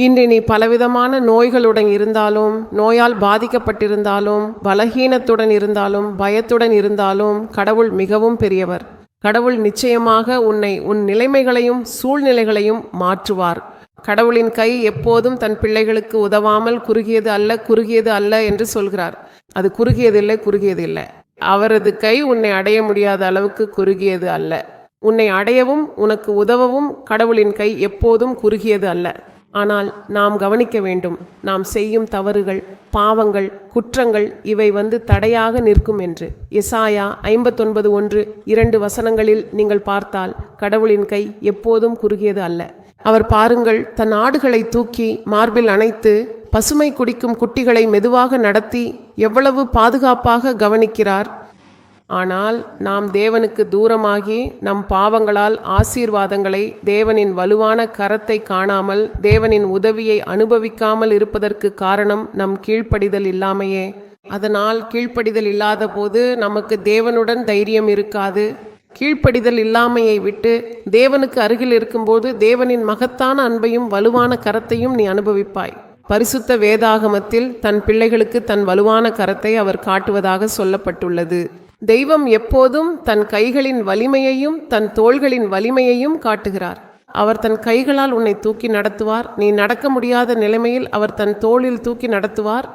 இன்று நீ பலவிதமான நோய்களுடன் இருந்தாலும், நோயால் பாதிக்கப்பட்டிருந்தாலும், பலகீனத்துடன் இருந்தாலும், பயத்துடன் இருந்தாலும், கடவுள் மிகவும் பெரியவர். கடவுள் நிச்சயமாக உன் நிலைமைகளையும் சூழ்நிலைகளையும் மாற்றுவார். கடவுளின் கை எப்போதும் தன் பிள்ளைகளுக்கு உதவாமல் குறுகியது அல்ல என்று சொல்கிறார். அது குறுகியது இல்லை. அவரது கை உன்னை அடைய முடியாத அளவுக்கு குறுகியது அல்ல. உன்னை அடையவும் உனக்கு உதவவும் கடவுளின் கை எப்போதும் குறுகியது அல்ல. ஆனால் நாம் கவனிக்க வேண்டும், நாம் செய்யும் தவறுகள், பாவங்கள், குற்றங்கள் இவை தடையாக நிற்கும் என்று. எசாயா 59:1-2 வசனங்களில் நீங்கள் பார்த்தால் கடவுளின் கை எப்போதும் குறுகியது அல்ல. அவர் பாருங்கள், தன் ஆடுகளை தூக்கி மார்பில் அணைத்து பசுமை குடிக்கும் குட்டிகளை மெதுவாக நடத்தி எவ்வளவு பாதுகாப்பாக கவனிக்கிறார். ஆனால் நாம் தேவனுக்கு தூரமாகி நம் பாவங்களால் ஆசீர்வாதங்களை, தேவனின் வலுவான கரத்தை காணாமல், தேவனின் உதவியை அனுபவிக்காமல் இருப்பதற்கு காரணம் நம் கீழ்ப்படிதல் இல்லாமையே. அதனால் கீழ்ப்படிதல் இல்லாத போது நமக்கு தேவனுடன் தைரியம் இருக்காது. கீழ்ப்படிதல் இல்லாமையை விட்டு தேவனுக்கு அருகில் இருக்கும்போது தேவனின் மகத்தான அன்பையும் வலுவான கரத்தையும் நீ அனுபவிப்பாய். பரிசுத்த வேதாகமத்தில் தன் பிள்ளைகளுக்கு தன் வலுவான கரத்தை அவர் காட்டுவதாக சொல்லப்பட்டுள்ளது. தெய்வம் எப்போதும் தன் கைகளின் வலிமையையும் தன் தோள்களின் வலிமையையும் காட்டுகிறார். அவர் தன் கைகளால் உன்னை தூக்கி நடத்துவார். நீ நடக்க முடியாத நிலைமையில் அவர் தன் தோளில் தூக்கி நடத்துவார்.